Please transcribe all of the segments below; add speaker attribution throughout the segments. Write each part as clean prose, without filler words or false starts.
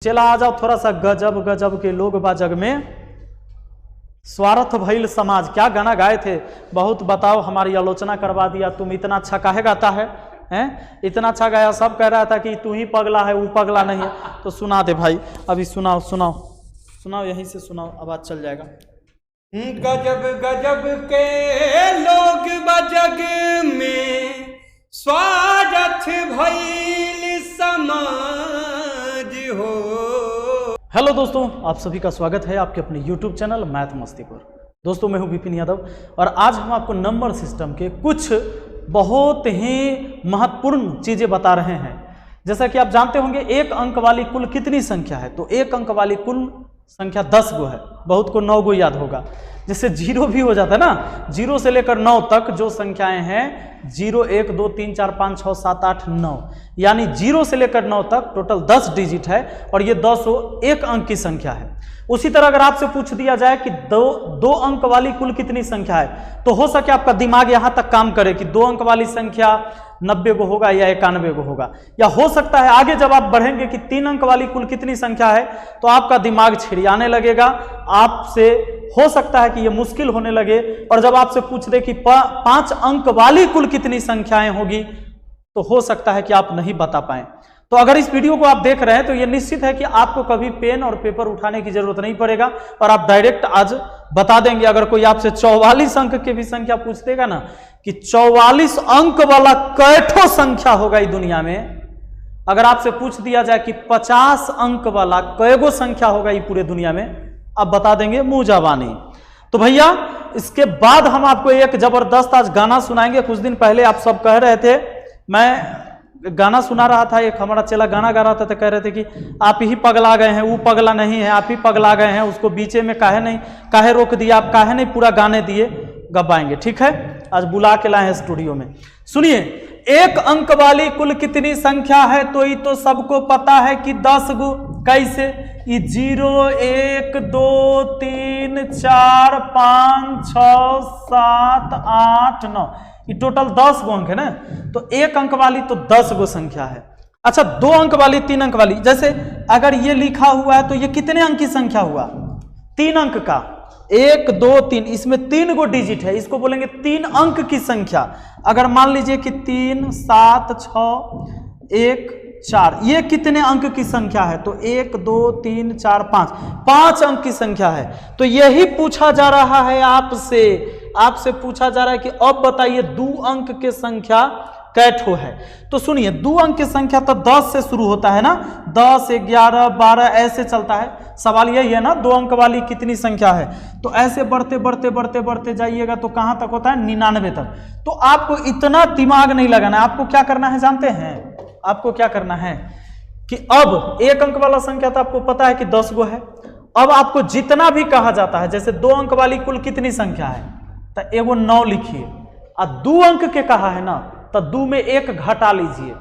Speaker 1: चला आ जाओ थोड़ा सा गजब गजब के लोग बा जग में, स्वार्थ भइल समाज। क्या गाना गाए थे, बहुत बताओ हमारी आलोचना करवा दिया। तुम इतना अच्छा काहे गाता है, हैं? इतना अच्छा गाया, सब कह रहा था कि तू ही पगला है, वो पगला नहीं है। तो सुना दे भाई, अभी सुनाओ सुनाओ सुनाओ, यहीं से सुनाओ, आवाज चल जाएगा।
Speaker 2: गजब गजब के लोग बजग में, स्वार्थ भइल समाज हो।
Speaker 1: हेलो दोस्तों, आप सभी का स्वागत है आपके अपने YouTube चैनल मैथ मस्ती पर। दोस्तों मैं हूं विपिन यादव और आज हम आपको नंबर सिस्टम के कुछ बहुत ही महत्वपूर्ण चीजें बता रहे हैं। जैसा कि आप जानते होंगे एक अंक वाली कुल कितनी संख्या है, तो एक अंक वाली कुल संख्या 10 गो है। बहुत को 9 गो याद होगा, जिससे जीरो भी हो जाता है ना। जीरो से लेकर 9 तक जो संख्याएं हैं, 0 1 2 3 4 5 6 7 8 9, यानी 0 से लेकर 9 तक टोटल 10 डिजिट है और ये 10 एक अंक की संख्या है। उसी तरह अगर आपसे पूछ दिया जाए कि दो अंक वाली कुल कितनी संख्या है, तो हो सके आपका दिमाग यहां तक काम करे कि 2 अंक वाली संख्या 90 गो होगा या 91 गो होगा, या हो सकता है आगे जब आप बढ़ेंगे कि 3 अंक वाली कुल कितनी संख्या है, तो आपका दिमाग छिड़ियाने लगेगा। आपसे हो सकता है कि यह मुश्किल होने लगे, और जब आपसे पूछ दे कि 5 अंक वाली कुल कितनी संख्याएं होगी, तो हो सकता है कि आप नहीं बता पाए। तो अगर इस वीडियो को आप देख रहे हैं तो यह निश्चित है कि आपको कभी पेन और पेपर उठाने की जरूरत नहीं पड़ेगा और आप डायरेक्ट आज बता देंगे। अगर कोई आपसे 44 अंक की भी संख्या पूछ देगा ना कि 44 अंक वाला कैठो संख्या होगा इस दुनिया में, अगर आपसे पूछ दिया जाए कि 50 अंक वाला कैगो संख्या होगा ये पूरे दुनिया में, आप बता देंगे मुंह जबानी। तो भैया इसके बाद हम आपको एक जबरदस्त आज गाना सुनाएंगे। कुछ दिन पहले आप सब कह रहे थे, मैं गाना सुना रहा था, एक हमारा चेला गाना गा रहा था, तो कह रहे थे कि आप ही पगला गए हैं, वो पगला नहीं है, आप ही पगला गए हैं, उसको बीचे में काहे रोक दिया, आप काहे नहीं पूरा गाने दिए। गवाएंगे, ठीक है, आज बुला के लाए हैं स्टूडियो में। सुनिए, एक अंक वाली कुल कितनी संख्या है, तो ये तो सबको पता है कि 10 गो। कैसे? ये 0 1 2 3 4 5 6 7 8 9, ये टोटल 10 गो अंक है ना। तो एक अंक वाली तो 10 गो संख्या है। अच्छा, 2 अंक वाली, 3 अंक वाली, जैसे अगर ये लिखा हुआ है तो ये कितने अंक की संख्या हुआ? 3 अंक का। 1 2 3, इसमें 3 गो डिजिट है, इसको बोलेंगे 3 अंक की संख्या। अगर मान लीजिए कि 3 7 6 1 4, ये कितने अंक की संख्या है? तो 1 2 3 4 5 अंक की संख्या है। तो यही पूछा जा रहा है आपसे पूछा जा रहा है कि अब बताइए 2 अंक के संख्या कैठो है। तो सुनिए, 2 अंक की संख्या तो 10 से शुरू होता है ना, 10 11 12 ऐसे चलता है। सवाल यही है ना, 2 अंक वाली कितनी संख्या है, तो ऐसे बढ़ते बढ़ते बढ़ते बढ़ते जाइएगा तो कहां तक होता है? 99 तक। तो आपको इतना दिमाग नहीं लगाना है। आपको क्या करना है जानते हैं? आपको क्या करना है कि अब एक अंक वाला संख्या तो आपको पता है कि 10 गो है। अब आपको जितना भी कहा जाता है, जैसे 2 अंक वाली कुल कितनी संख्या है, तो एगो 9 लिखिए। और 2 अंक के कहा है ना, तो 2 में 1 घटा लीजिए।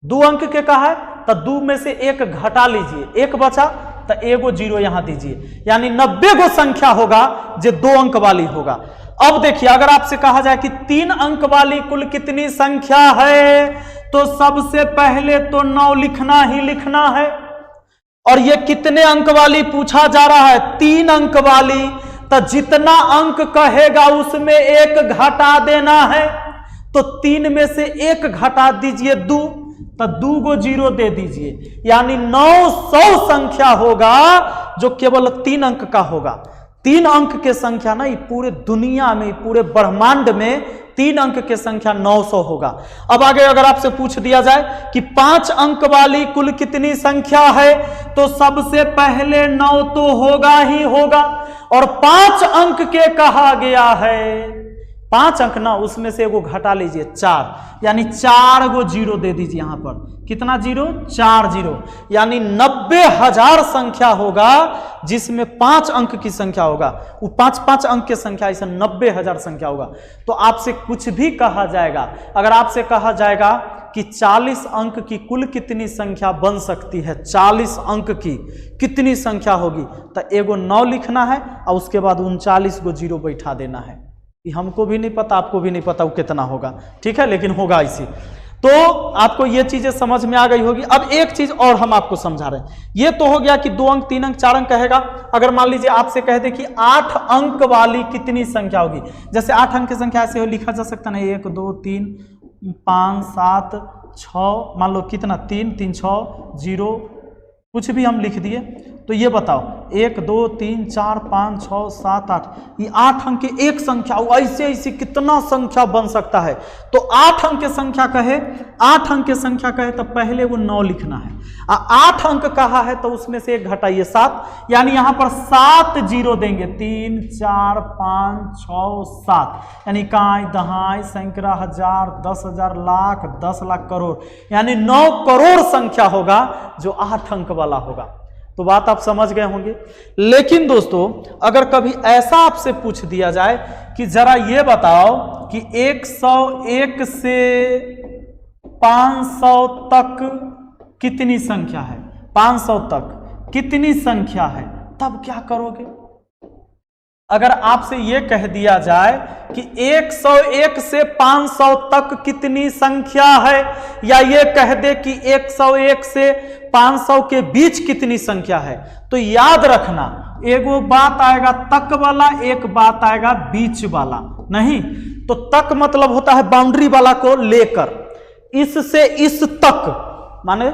Speaker 1: 2 अंक के कहा है तो 2 में से 1 घटा लीजिए, 1 बचा तो एगो 0 यहां दीजिए, यानी 90 गो संख्या होगा जो 2 अंक वाली होगा। अब देखिए, अगर आपसे कहा जाए कि 3 अंक वाली कुल कितनी संख्या है, तो सबसे पहले तो 9 लिखना ही लिखना है। और ये कितने अंक वाली पूछा जा रहा है? 3 अंक वाली। तो जितना अंक कहेगा उसमें 1 घटा देना है। तो 3 में से 1 घटा दीजिए 2, तो 2 गो 0 दे दीजिए, यानी 900 संख्या होगा जो केवल 3 अंक का होगा। 3 अंक के संख्या ना, पूरे दुनिया में, पूरे ब्रह्मांड में 3 अंक के संख्या 900 होगा। अब आगे अगर आपसे पूछ दिया जाए कि 5 अंक वाली कुल कितनी संख्या है, तो सबसे पहले 9 तो होगा ही होगा, और 5 अंक के कहा गया है। 5 अंक ना, उसमें से एगो घटा लीजिए 4, यानी 4 गो 0 दे दीजिए। यहां पर कितना 0? 4 0, यानी 90,000 संख्या होगा जिसमें 5 अंक की संख्या होगा। वो 5 अंक की संख्या, इसे 90,000 संख्या होगा। तो आपसे कुछ भी कहा जाएगा, अगर आपसे कहा जाएगा कि 40 अंक की कुल कितनी संख्या बन सकती है, 40 अंक की कितनी संख्या होगी, तो एगो 9 लिखना है और उसके बाद 39 गो 0 बैठा देना है। हमको भी नहीं पता, आपको भी नहीं पता वो कितना होगा, ठीक है, लेकिन होगा इसी। तो आपको ये चीजें समझ में आ गई होगी। अब एक चीज और हम आपको समझा रहे हैं। ये तो हो गया कि 2 अंक, 3 अंक, 4 अंक कहेगा। अगर मान लीजिए आपसे कह दे कि 8 अंक वाली कितनी संख्या होगी, जैसे 8 अंक की संख्या ऐसे लिखा जा सकता है, 1 2 3 5 7 6, मान लो कितना 3 3 6 0 कुछ भी हम लिख दिए। तो ये बताओ 1 2 3 4 5 6 7 8, ये 8 अंक की एक संख्या, ऐसे ऐसे कितना संख्या बन सकता है। तो 8 अंक की संख्या कहे, 8 अंक की संख्या कहे तो पहले वो 9 लिखना है। 8 अंक कहा है तो उसमें से 1 घटाइए 7, यानी यहां पर 7 जीरो देंगे, 3 4 5 6 7, यानी काई दहाई सैकड़ा हजार 10,000 लाख 10 लाख करोड़, यानी 9 करोड़ संख्या होगा जो 8 अंक वाला होगा। तो बात आप समझ गए होंगे। लेकिन दोस्तों अगर कभी ऐसा आपसे पूछ दिया जाए कि जरा ये बताओ कि 101 से 500 तक कितनी संख्या है, 500 तक कितनी संख्या है, तब क्या करोगे? अगर आपसे यह कह दिया जाए कि 101 से 500 तक कितनी संख्या है, या ये कह दे कि 101 से 500 के बीच कितनी संख्या है, तो याद रखना एक वो बात आएगा तक वाला, एक बात आएगा बीच वाला। नहीं तो तक मतलब होता है बाउंड्री वाला को लेकर, इससे इस तक माने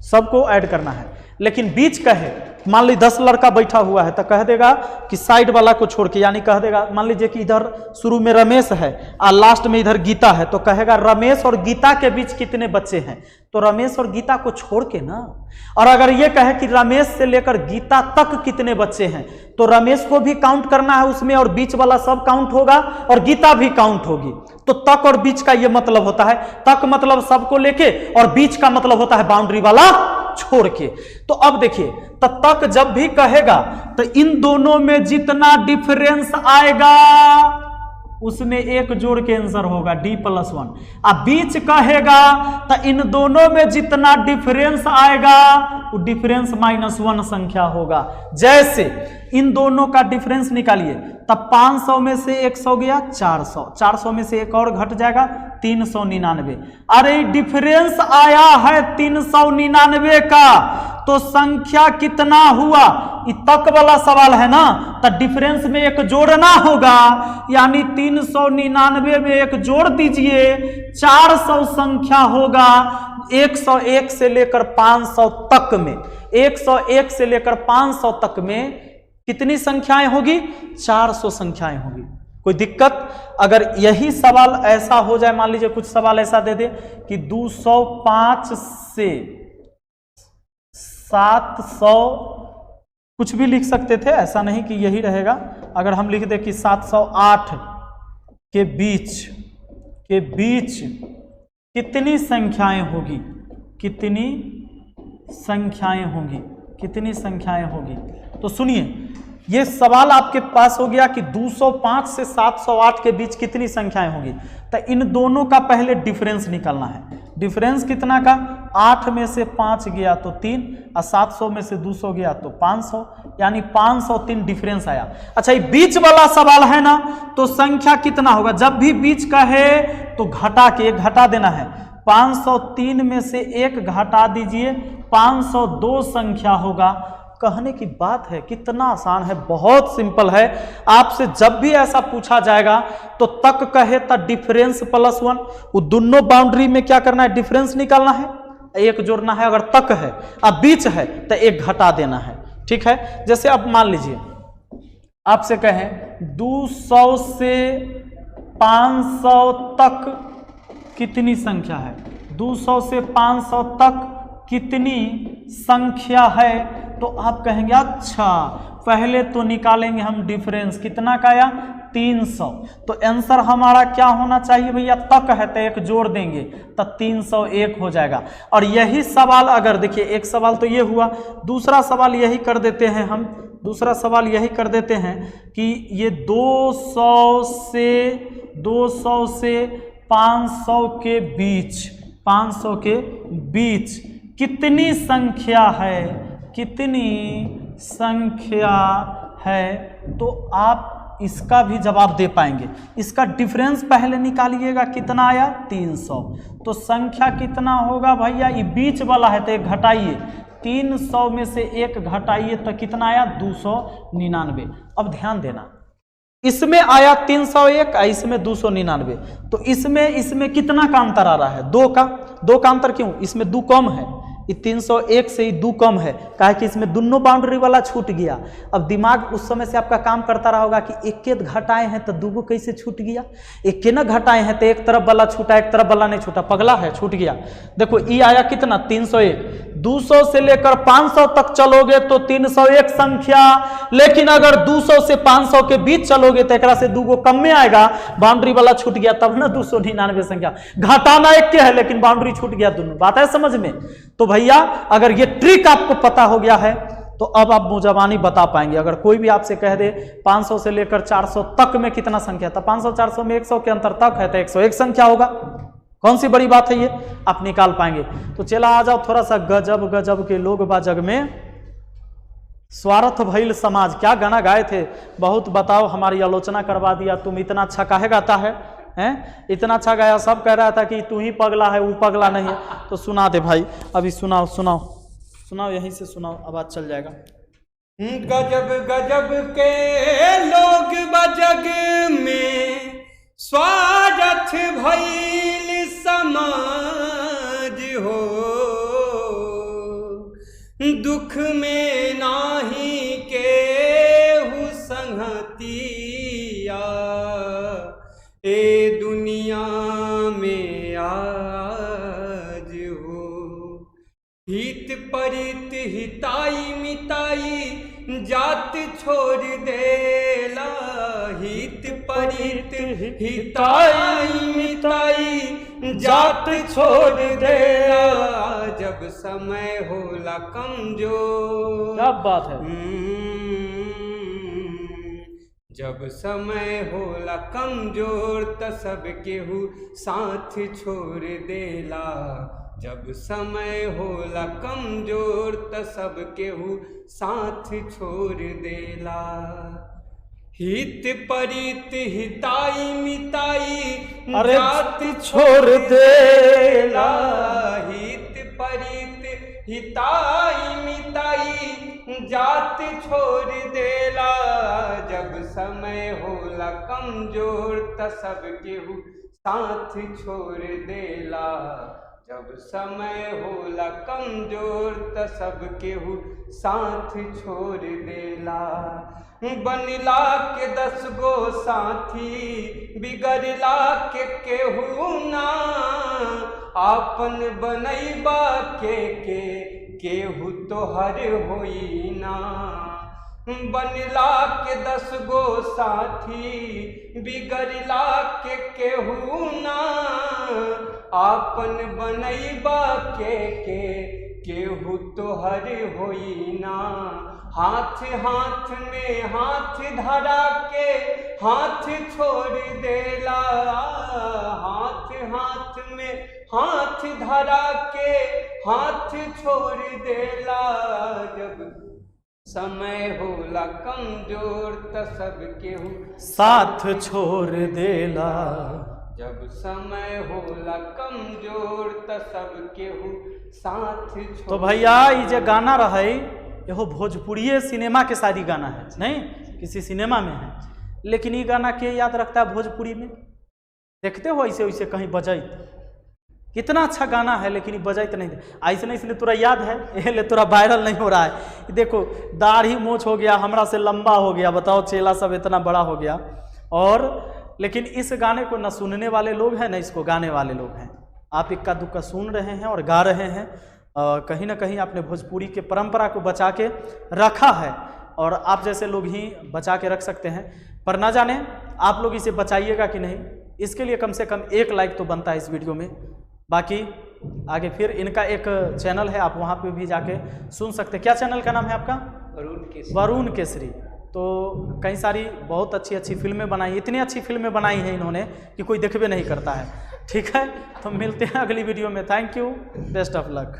Speaker 1: सबको ऐड करना है। लेकिन बीच कहे, मान लीजिए 10 लड़का बैठा हुआ है तो कह देगा कि साइड वाला को छोड़ के, यानी कह देगा मान लीजिए कि इधर शुरू में रमेश है और लास्ट में इधर गीता है, तो कहेगा रमेश और गीता के बीच कितने बच्चे हैं, तो रमेश और गीता को छोड़ के ना। और अगर ये कहे कि रमेश से लेकर गीता तक कितने बच्चे हैं, तो रमेश को भी काउंट करना है उसमें, और बीच वाला सब काउंट होगा और गीता भी काउंट होगी। तो तक और बीच का ये मतलब होता है, तक मतलब सबको लेके और बीच का मतलब होता है बाउंड्री वाला छोड़ के। तो अब देखिए, तो तक जब भी कहेगा तो इन दोनों में जितना डिफरेंस आएगा उसमें एक जोड़ के आंसर होगा D+1। अब बीच कहेगा तो इन दोनों में जितना डिफरेंस आएगा वो डिफरेंस -1 संख्या होगा। जैसे इन दोनों का डिफरेंस निकालिए, तब 500 में से 100 गया 400, 400 में से एक और घट जाएगा 399। अरे डिफरेंस आया है 399 का, तो संख्या कितना हुआ, ये तक वाला सवाल है ना, तो डिफरेंस में एक जोड़ना होगा, यानी 399 में एक जोड़ दीजिए, 400 संख्या होगा। 101 से लेकर 500 तक में, 101 से लेकर 500 तक में कितनी संख्याएं होगी, 400 संख्याएं होगी। कोई दिक्कत? अगर यही सवाल ऐसा हो जाए, मान लीजिए कुछ सवाल ऐसा दे दे कि 205 से 700 कुछ भी लिख सकते थे, ऐसा नहीं कि यही रहेगा। अगर हम लिख दे कि 708 के बीच कितनी संख्याएं होगी, कितनी संख्याएं होगी, कितनी संख्याएं होगी, तो सुनिए ये सवाल आपके पास हो गया कि 205 से 708 के बीच कितनी संख्याएं होगी। तो इन दोनों का पहले डिफरेंस निकालना है। डिफरेंस कितना का, 8 में से 5 गया तो 3, और 700 में से 200 गया तो 500, यानी 503 डिफरेंस आया। अच्छा, ये बीच वाला सवाल है ना, तो संख्या कितना होगा, जब भी बीच का है तो घटा के एक घटा देना है। 503 में से एक घटा दीजिए, 502 संख्या होगा। कहने की बात है, कितना आसान है, बहुत सिंपल है। आपसे जब भी ऐसा पूछा जाएगा तो तक कहे तो डिफरेंस +1, वो दोनों बाउंड्री में क्या करना है, डिफरेंस निकालना है, एक जोड़ना है। अगर तक है अब बीच है तो एक घटा देना है। ठीक है, जैसे अब मान लीजिए आपसे कहें 200 से 500 तक कितनी संख्या है, 200 से 500 तक कितनी संख्या है, तो आप कहेंगे अच्छा पहले तो निकालेंगे हम डिफरेंस, कितना का आया 300। तो आंसर हमारा क्या होना चाहिए भैया, तक है तो एक जोड़ देंगे तो 301 हो जाएगा। और यही सवाल अगर देखिए, एक सवाल तो ये हुआ, दूसरा सवाल यही कर देते हैं हम, दूसरा सवाल यही कर देते हैं कि ये 200 से 500 के बीच, 500 के बीच कितनी संख्या है, कितनी संख्या है, तो आप इसका भी जवाब दे पाएंगे। इसका डिफरेंस पहले निकालिएगा, कितना आया 300। तो संख्या कितना होगा भैया, ये बीच वाला है तो एक घटाइए, 300 में से एक घटाइए तो कितना आया 299। अब ध्यान देना, इसमें आया 301, इसमें 299, तो इसमें कितना का अंतर आ रहा है, दो का अंतर। क्यों, इसमें 2 कम है, ये 301 से ही 2 कम है, काहे कि इसमें दोनों बाउंड्री वाला छूट गया। अब दिमाग उस समय से आपका काम करता रहा होगा कि एक के घटाए हैं तो 2 कैसे छूट गया, एक के ना घटाए हैं तो एक तरफ वाला छूटा एक तरफ वाला नहीं छूटा, पगला है, छूट गया। देखो ये आया कितना 301, 200 से लेकर 500 तक चलोगे तो 301 संख्या, लेकिन अगर 200 से 500 के बीच चलोगे तो एक से 2 कम में आएगा, बाउंड्री वाला छूट गया, तब ना 299 संख्या। घटाना एक के है लेकिन बाउंड्री छूट गया, दोनों बात है समझ में। तो भैया अगर ये ट्रिक आपको पता हो गया है तो अब आप मुजबानी बता पाएंगे। अगर कोई भी आपसे कह दे 500 से लेकर 400 तक में कितना संख्या था, 500 400 में 100 के अंतर तक है तो 101 संख्या होगा। कौन सी बड़ी बात है ये, आप निकाल पाएंगे। तो चला आ जाओ थोड़ा सा गजब गजब के लोग बा जग में, स्वार्थ भइल समाज, क्या गाना गाए थे, बहुत बताओ हमारी आलोचना करवा दिया, तुम इतना अच्छा काहे गाता है, हैं इतना अच्छा गाया, सब कह रहा था कि तू ही पगला है, वो पगला नहीं है। तो सुना दे भाई, अभी सुनाओ सुनाओ सुनाओ, यहीं से सुनाओ, आवाज चल जाएगा।
Speaker 2: गजब गजब के लोग बजग में, स्वार्थ भइल समाज हो, दुख में नाही केहू संगतिया, ए दुनिया में आज हो। हित परित हिताई मिताई जात छोड़ देला, हित परित हिताई मिताई जात छोड़ देला, जब समय होला कमजोर।
Speaker 1: क्या बात है,
Speaker 2: जब समय होला कमजोर त सब केहू साथ छोड़ देला, जब समय होला कमजोर त सब केहू साथ छोड़ देला। हित परित हिताई मिताई जात छोड़ देला, हित परित हिताई मिताई जात छोड़ देला, जब समय होला कमजोर त सब केहू साथ छोड़ देला, जब समय होला कमजोर त सब केहू साथ छोड़ देला। बनला के 10 गो साथी, बिगड़ला के केहू ना, आपन बनैबा के केहू तोहर होई ना। बनला के 10 गो साथी, बिगड़ला के केहू ना, आपन बनैबा के केहू तोहर होई ना। हाथ हाथ में हाथ धरा के हाथ छोड़ देला, हाथ हाथ में हाथ धरा के हाथ छोड़ देला, जब समय होला कमजोर त सब केहू
Speaker 1: साथ छोड़ देला,
Speaker 2: जब समय होला कमजोर त सब केहू साथ छोड़।
Speaker 1: तो भैया ये जो गाना रहे यहो भोजपुरी सिनेमा के शादी गाना है, नहीं किसी सिनेमा में है, लेकिन ये गाना के याद रखता है भोजपुरी में, देखते हो ऐसे वैसे कहीं बजाई, कितना अच्छा गाना है लेकिन ये बजाई नहीं, ऐसे नहीं इसलिए तोरा याद है, इसलिए तोरा वायरल नहीं हो रहा है। देखो दाढ़ी मोछ हो गया, हमरा से लंबा हो गया, बताओ चेला सब इतना बड़ा हो गया, और लेकिन इस गाने को न सुनने वाले लोग हैं न इसको गाने वाले लोग हैं। आप इक्का दुक्का सुन रहे हैं और गा रहे हैं, कहीं ना कहीं आपने भोजपुरी के परंपरा को बचा के रखा है, और आप जैसे लोग ही बचा के रख सकते हैं, पर ना जाने आप लोग इसे बचाइएगा कि नहीं, इसके लिए कम से कम 1 लाइक तो बनता है इस वीडियो में। बाकी आगे फिर इनका एक चैनल है, आप वहाँ पे भी जाके सुन सकते हैं। क्या चैनल का नाम है आपका? वरुण केसरी। तो कई सारी बहुत अच्छी अच्छी फिल्में बनाई, इतनी अच्छी फिल्में बनाई हैं इन्होंने कि कोई देखबे नहीं करता है। ठीक है, तो मिलते हैं अगली वीडियो में। Thank you, best of luck.